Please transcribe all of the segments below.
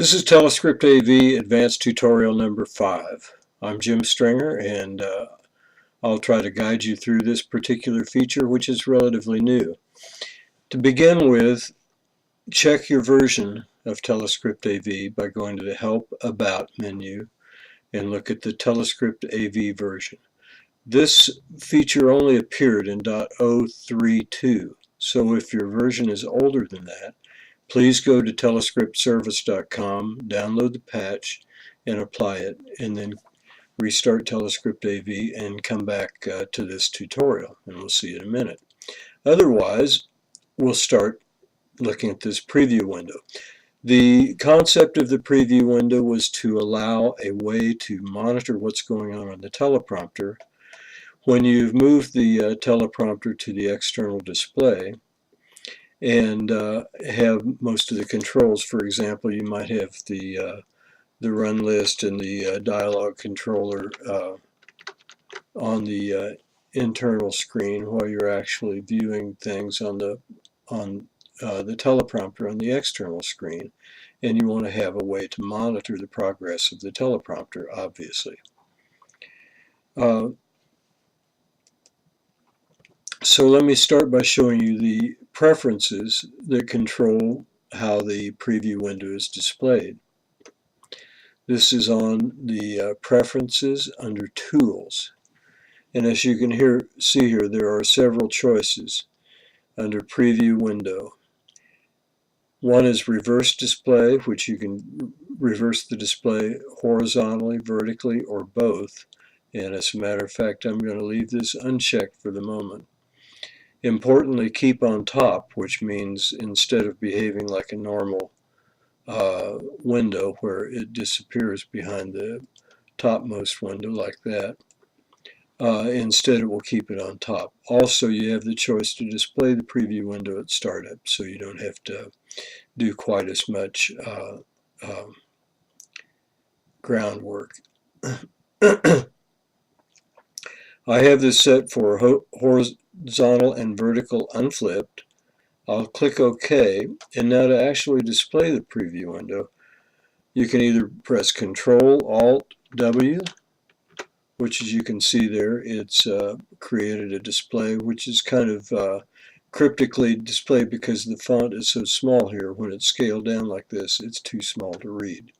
This is TeleScript AV Advanced Tutorial number 5. I'm Jim Stringer, and I'll try to guide you through this particular feature, which is relatively new. To begin with, check your version of TeleScript AV by going to the Help About menu and look at the TeleScript AV version. This feature only appeared in .032, so if your version is older than that, please go to telescriptservice.com, download the patch, and apply it, and then restart TeleScript AV and come back to this tutorial, and we'll see in a minute. Otherwise, we'll start looking at this preview window. The concept of the preview window was to allow a way to monitor what's going on the teleprompter. When you've moved the teleprompter to the external display, and have most of the controls. For example, you might have the run list and the dialog controller on the internal screen while you're actually viewing things on the teleprompter on the external screen, and you want to have a way to monitor the progress of the teleprompter, obviously. So let me start by showing you the preferences that control how the preview window is displayed. This is on the preferences under Tools. And as you can see here, there are several choices under Preview Window. One is Reverse Display, which you can reverse the display horizontally, vertically, or both. And as a matter of fact, I'm going to leave this unchecked for the moment. Importantly, keep on top, which means instead of behaving like a normal window where it disappears behind the topmost window like that, instead it will keep it on top. Also, you have the choice to display the preview window at startup, so you don't have to do quite as much groundwork. I have this set for horizontal and vertical unflipped. I'll click OK, and now to actually display the preview window, you can either press Control-Alt-W, which as you can see there, it's created a display which is kind of cryptically displayed because the font is so small here. When it's scaled down like this, it's too small to read.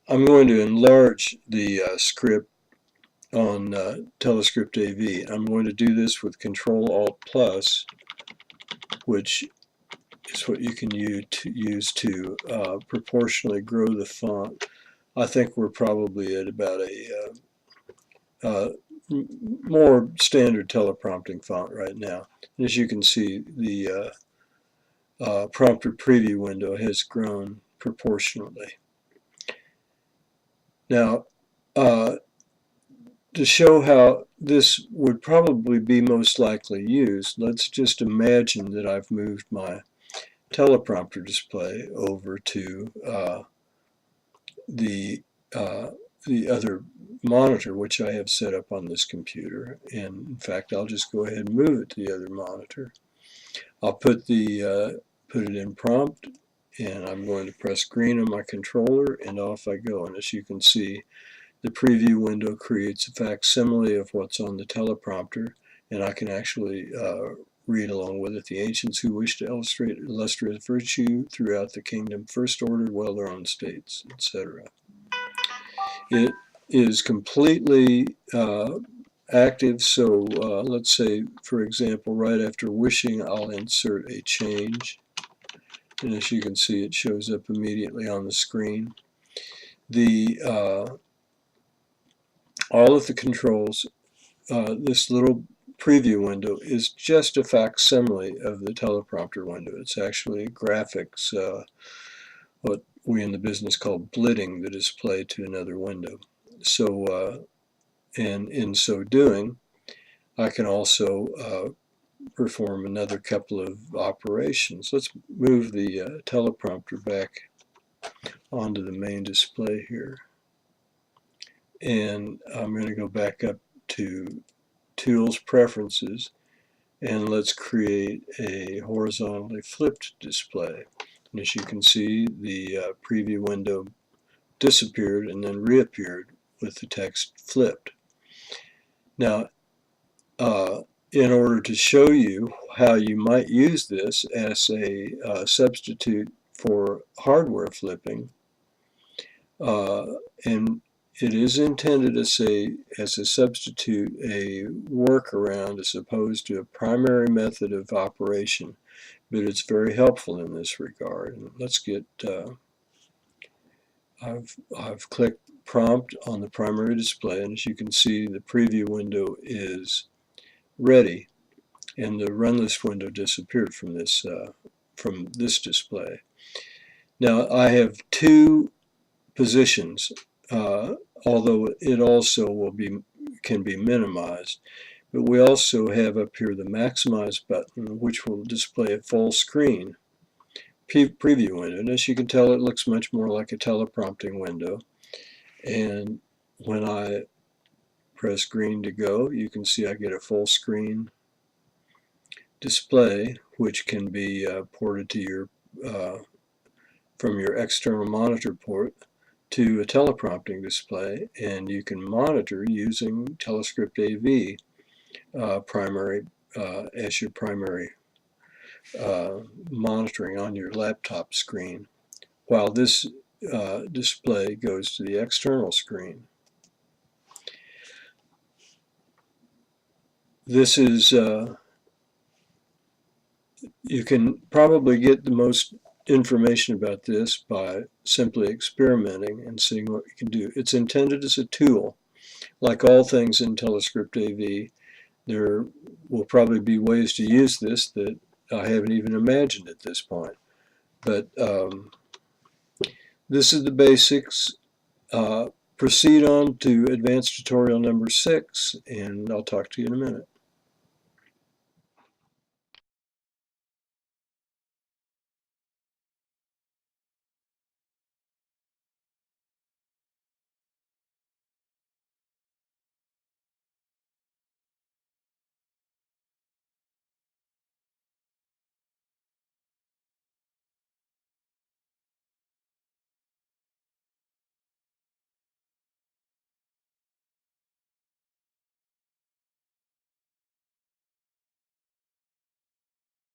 I'm going to enlarge the script on TeleScript AV. I'm going to do this with Control-Alt+, which is what you can use to proportionally grow the font. I think we're probably at about a more standard teleprompting font right now. And as you can see, the prompter preview window has grown proportionally. Now, to show how this would probably be most likely used, let's just imagine that I've moved my teleprompter display over to the other monitor, which I have set up on this computer. And in fact, I'll just go ahead and move it to the other monitor. I'll put it in prompt, and I'm going to press green on my controller, and off I go. And as you can see, the preview window creates a facsimile of what's on the teleprompter, and I can actually read along with it. The ancients who wish to illustrate illustrious virtue throughout the kingdom first ordered well their own states, etc. It is completely active, so let's say, for example, right after wishing, I'll insert a change. And as you can see, it shows up immediately on the screen. All of the controls, this little preview window is just a facsimile of the teleprompter window. It's actually graphics, what we in the business call blitting the display to another window. So, and in so doing, I can also perform another couple of operations. Let's move the teleprompter back onto the main display here. And I'm going to go back up to Tools, Preferences, and let's create a horizontally flipped display. And as you can see, the preview window disappeared and then reappeared with the text flipped. Now, in order to show you how you might use this as a substitute for hardware flipping, and it is intended as a substitute, a workaround as opposed to a primary method of operation, but it's very helpful in this regard. And let's get, I've clicked prompt on the primary display, and as you can see, the preview window is ready, and the run list window disappeared from this display. Now I have two positions, although it also can be minimized. But we also have up here the maximize button, which will display a full screen preview window. And as you can tell, it looks much more like a teleprompting window. And when I press green to go, you can see I get a full screen display, which can be ported to your from your external monitor port to a teleprompting display, and you can monitor using TeleScript AV as your primary monitoring on your laptop screen, while this display goes to the external screen. This is, you can probably get the most information about this by simply experimenting and seeing what you can do. It's intended as a tool. Like all things in TeleScript AV, there will probably be ways to use this that I haven't even imagined at this point. But this is the basics. Proceed on to advanced tutorial number 6, and I'll talk to you in a minute.